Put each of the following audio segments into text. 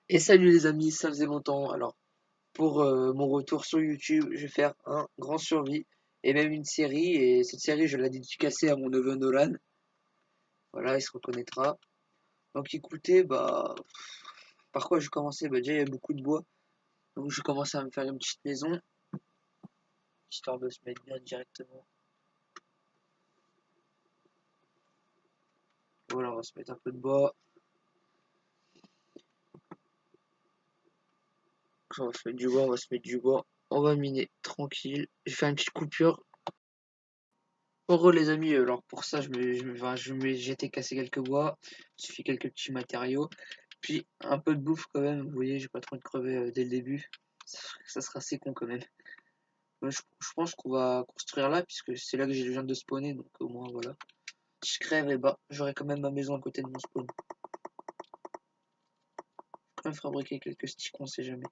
Et salut les amis, ça faisait longtemps. Alors, pour mon retour sur YouTube, je vais faire un grand survie et même une série. Et cette série, je vais la dédicacer à mon neveu Nolan. Voilà, il se reconnaîtra. Donc écoutez, par quoi je commençais? Déjà, il y a beaucoup de bois. Donc je commençais à me faire une petite maison, histoire de se mettre bien directement. Voilà, on va se mettre un peu de bois. On va se mettre du bois, on va se mettre du bois. On va miner tranquille. Je vais faire une petite coupure. Heureux les amis, alors pour ça, j'étais cassé quelques bois. Il suffit quelques petits matériaux. Puis un peu de bouffe quand même, vous voyez, j'ai pas trop de crever dès le début. Ça sera assez con quand même. Je pense qu'on va construire là, puisque c'est là que j'ai le viens de spawner, donc au moins voilà. Si je crève, et j'aurai quand même ma maison à côté de mon spawn. Je vais quand même fabriquer quelques sticks, on sait jamais.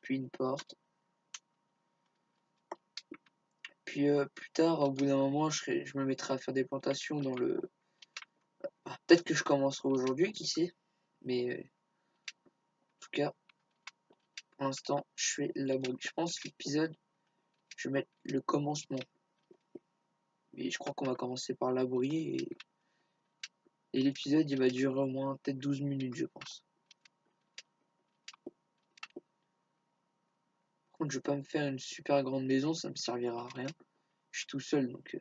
Puis une porte. Puis plus tard, au bout d'un moment, je me mettrai à faire des plantations dans le. Peut-être que je commencerai aujourd'hui, qui sait. Mais en tout cas, pour l'instant, je fais l'abri. Je pense que l'épisode, je vais mettre le commencement. Mais je crois qu'on va commencer par l'abri et l'épisode il va durer au moins peut-être 12 minutes je pense. Par contre je vais pas me faire une super grande maison, ça me servira à rien. Je suis tout seul donc.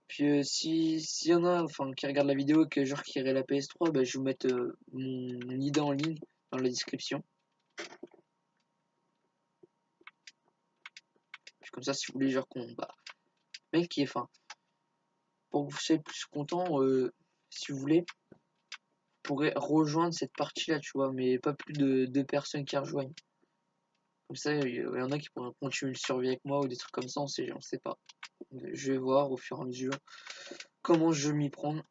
Puis s'il y en a enfin, qui regardent la vidéo que genre qui irait la PS3, je vais vous mettre mon idée en ligne dans la description. Puis comme ça si vous voulez genre qu'on. Mec qui est fin. Pour que vous soyez plus content, si vous voulez, pourrait rejoindre cette partie là, tu vois, mais pas plus de deux personnes qui rejoignent. Comme ça, il y en a qui pourraient continuer le survie avec moi ou des trucs comme ça, on sait pas. Je vais voir au fur et à mesure comment je m'y prendre.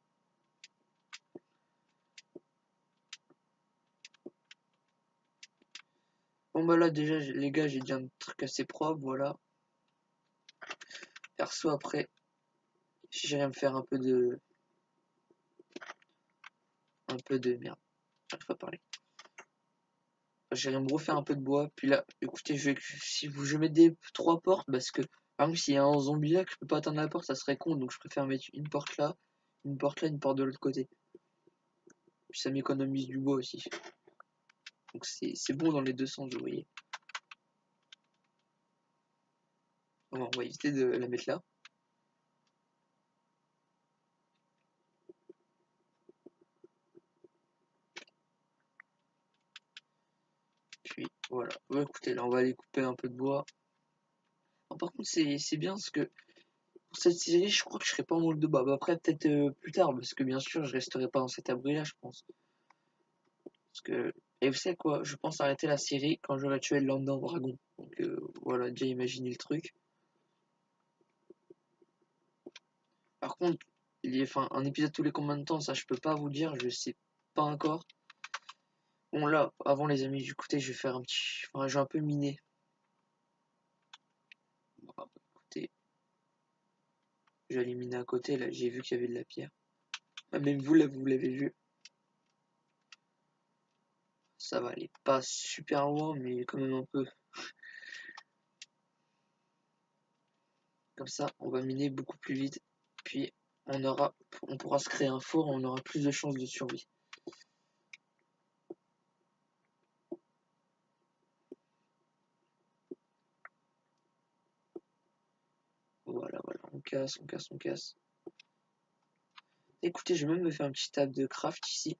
Bon bah là déjà les gars j'ai déjà un truc assez propre, voilà. Perso après, j'irai me faire merde, j'arrive pas à parler. J'irai me refaire un peu de bois, puis là, écoutez, si vous, je mets des trois portes, parce que par exemple s'il y a un zombie là que je peux pas atteindre la porte, ça serait con, donc je préfère mettre une porte là, une porte de l'autre côté. Puis ça m'économise du bois aussi. Donc c'est bon dans les deux sens, vous voyez. Bon, on va éviter de la mettre là. Puis voilà. Ouais, écoutez, là on va aller couper un peu de bois. Oh, par contre, c'est bien parce que pour cette série, je crois que je serai pas en manque de bois. Après, peut-être plus tard, parce que bien sûr, je resterai pas dans cet abri-là, je pense. Parce que. Et vous savez quoi, je pense arrêter la série quand j'aurai tué le Lambda Dragon. Donc voilà, déjà imaginez le truc. Par contre, enfin, un épisode tous les combien de temps, ça je peux pas vous dire, je sais pas encore. Bon là, avant les amis, écoutez, je vais faire un petit. Enfin, je vais un peu miner. Bon, écoutez, je vais aller miner à côté, là, j'ai vu qu'il y avait de la pierre. Ah, même vous, là, vous l'avez vu. Ça va aller pas super loin, mais quand même un peu. Comme ça, on va miner beaucoup plus vite. Puis, on pourra se créer un four et on aura plus de chances de survie. Voilà, voilà, on casse, on casse, on casse. Écoutez, je vais même me faire un petit table de craft ici.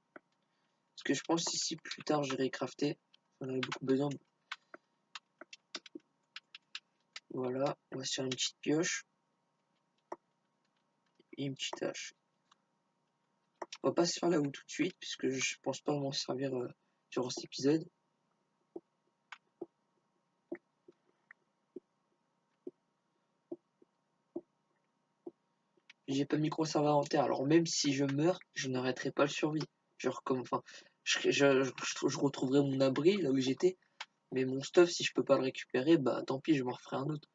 Parce que je pense ici, plus tard, j'irai crafter. J'en aurai beaucoup besoin. Voilà, on va se faire une petite pioche. Et une petite hache. On va pas se faire la houe tout de suite, puisque je pense pas m'en servir durant cet épisode. J'ai pas de micro-serveur inventaire, alors même si je meurs, je n'arrêterai pas le survie. Genre comme, enfin, je retrouverai mon abri là où j'étais, mais mon stuff, si je peux pas le récupérer, bah tant pis, je m'en referai un autre.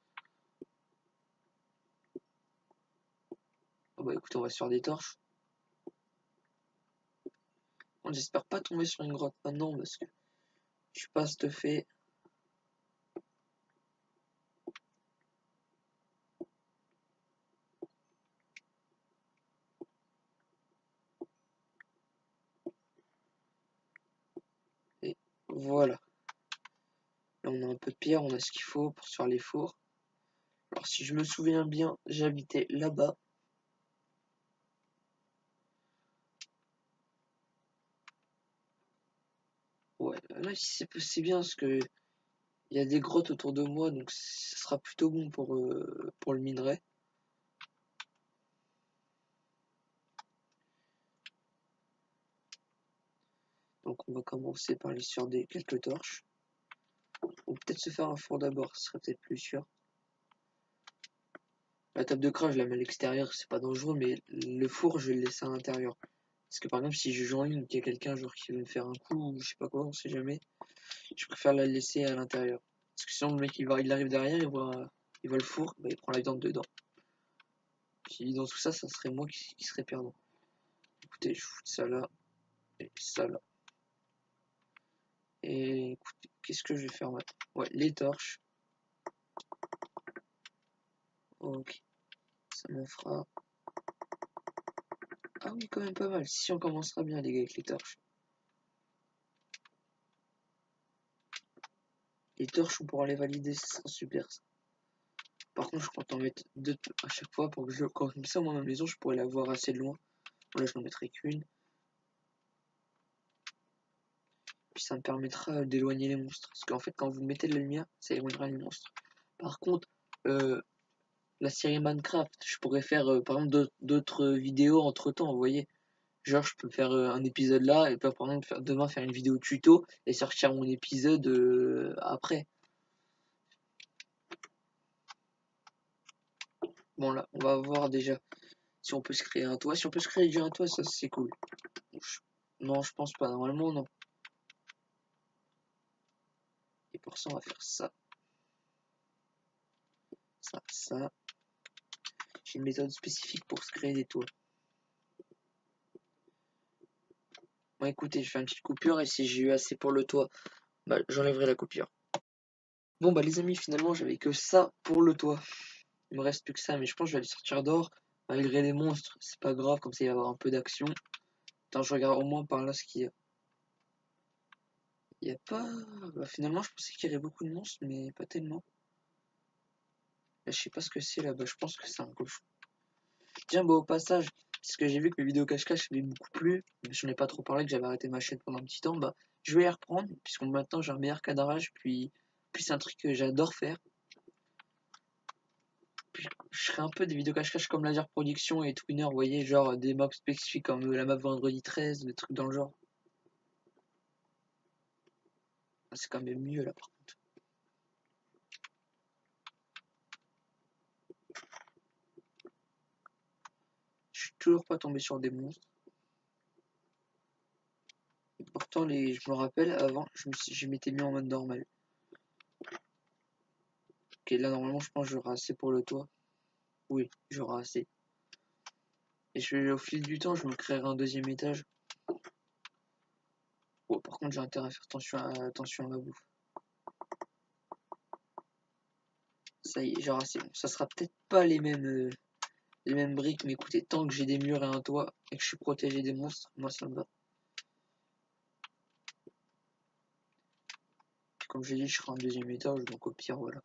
Oh, bah écoutez, on va se faire des torches. Bon, j'espère pas tomber sur une grotte maintenant parce que je suis pas stuffé. Et voilà. Là, on a un peu de pierre, on a ce qu'il faut pour se faire les fours. Alors, si je me souviens bien, j'habitais là-bas. Ouais, là, ici, c'est bien parce que il y a des grottes autour de moi, donc ce sera plutôt bon pour le minerai. Donc, on va commencer par l'histoire des quelques torches. Ou peut-être se faire un four d'abord, ce serait peut-être plus sûr. La table de crash, je la mets à l'extérieur, c'est pas dangereux, mais le four, je vais le laisser à l'intérieur. Parce que par exemple, si je joue en ligne, qu'il y a quelqu'un genre qui veut me faire un coup ou je sais pas quoi, on sait jamais, je préfère la laisser à l'intérieur. Parce que sinon, le mec, il arrive derrière, il voit le four, bah, il prend la viande dedans. Puis dans tout ça, ça serait moi qui serais perdant. Écoutez, je fous ça là, et ça là. Et écoutez, qu'est-ce que je vais faire maintenant? Ouais, les torches. Ok, ça m'en fera. Ah oui, quand même pas mal. Si on commencera bien, les gars, avec les torches. Les torches, on pourra les valider, ce sera super ça. Par contre, je compte en mettre deux à chaque fois pour que comme ça, moi, ma maison, je pourrais la voir assez de loin. Là, je n'en mettrai qu'une. Puis ça me permettra d'éloigner les monstres. Parce qu'en fait, quand vous mettez de la lumière, ça éloignera les monstres. Par contre, euh, la série Minecraft, je pourrais faire par exemple d'autres vidéos entre temps, vous voyez. Genre, je peux faire un épisode là et puis par exemple demain faire une vidéo tuto et sortir mon épisode après. Bon, là, on va voir déjà si on peut se créer un toit. Si on peut se créer déjà un toit, ça c'est cool. Non, je pense pas. Normalement, non. Et pour ça, on va faire ça, ça, ça. J'ai une méthode spécifique pour se créer des toits. Bon, écoutez, je fais une petite coupure et si j'ai eu assez pour le toit, bah, j'enlèverai la coupure. Bon, bah, les amis, finalement, j'avais que ça pour le toit. Il me reste plus que ça, mais je pense que je vais aller sortir dehors. Malgré les monstres, c'est pas grave, comme ça il va y avoir un peu d'action. Attends, je regarde au moins par là ce qu'il y a. Il y a pas. Bah, finalement, je pensais qu'il y avait beaucoup de monstres, mais pas tellement. Là, je sais pas ce que c'est là-bas, je pense que c'est un cochon. Tiens, bah, au passage, parce que j'ai vu que mes vidéos cache-cache avaient beaucoup plu, mais je n'en ai pas trop parlé, que j'avais arrêté ma chaîne pendant un petit temps, bah, je vais les reprendre, puisque maintenant j'ai un meilleur cadrage, puis c'est un truc que j'adore faire. Puis je ferai un peu des vidéos cache-cache comme Laser Production et Twinner, vous voyez, genre des maps spécifiques comme la map Vendredi 13, des trucs dans le genre. Ah, c'est quand même mieux là par contre. Je suis toujours pas tombé sur des monstres. Et pourtant, je me rappelle, avant, je m'étais mis en mode normal. Ok, là normalement, je pense que j'aurai assez pour le toit. Oui, j'aurai assez. Et au fil du temps, je me créerai un deuxième étage. Oh, par contre, j'ai intérêt à faire attention à ma bouffe. Ça y est, j'aurai assez. Bon, ça sera peut-être pas les mêmes briques, mais écoutez, tant que j'ai des murs et un toit et que je suis protégé des monstres, moi ça me va. Puis comme j'ai dit, je serai un deuxième étage, donc au pire, voilà.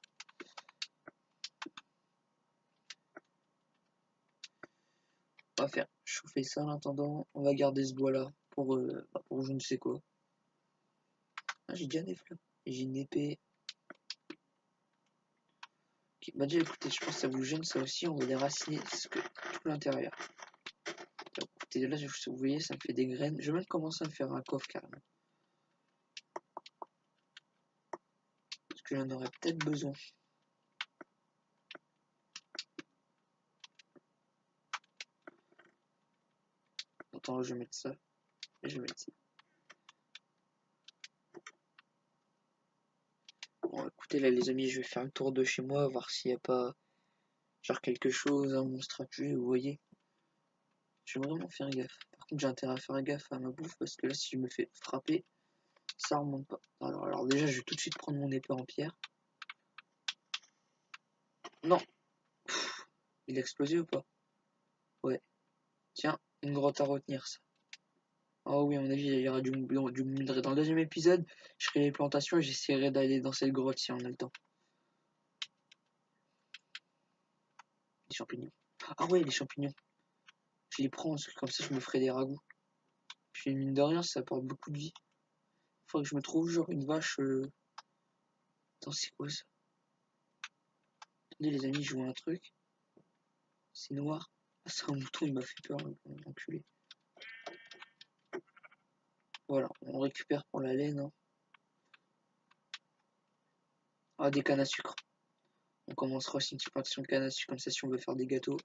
On va faire chauffer ça en attendant. On va garder ce bois là pour je ne sais quoi. Ah, j'ai déjà des fleurs. J'ai une épée. Ok, bah déjà écoutez, je pense que ça vous gêne ça aussi. On va déraciner tout l'intérieur. Écoutez, là, vous voyez, ça me fait des graines. Je vais même commencer à me faire un coffre carrément. Parce que j'en aurais peut-être besoin. Attends, je vais mettre ça. Et je vais mettre ça. Bon, écoutez, là, les amis, je vais faire le tour de chez moi, voir s'il n'y a pas genre quelque chose, un monstre à tuer, vous voyez. Je vais vraiment faire gaffe. contre, j'ai intérêt à faire gaffe à ma bouffe parce que là, si je me fais frapper, ça remonte pas. Alors déjà, je vais tout de suite prendre mon épée en pierre. Non, il a explosé ou pas? Ouais. Tiens, une grotte à retenir, ça. Ah oui, à mon avis, il y aura du minerai. Dans le deuxième épisode, je ferai les plantations et j'essaierai d'aller dans cette grotte si on a le temps. Les champignons. Ah ouais, les champignons. Je les prends, parce que comme ça, je me ferai des ragoûts. Puis mine de rien, ça apporte beaucoup de vie. Faudrait que je me trouve genre une vache. Attends, c'est quoi ça? Attendez, les amis, je vois un truc. C'est noir. Ah, c'est un mouton, il m'a fait peur, l'enculé. Voilà, on récupère pour la laine. Hein. Ah, des cannes à sucre. On commencera aussi une petite plantation de canne à sucre, comme ça, si on veut faire des gâteaux.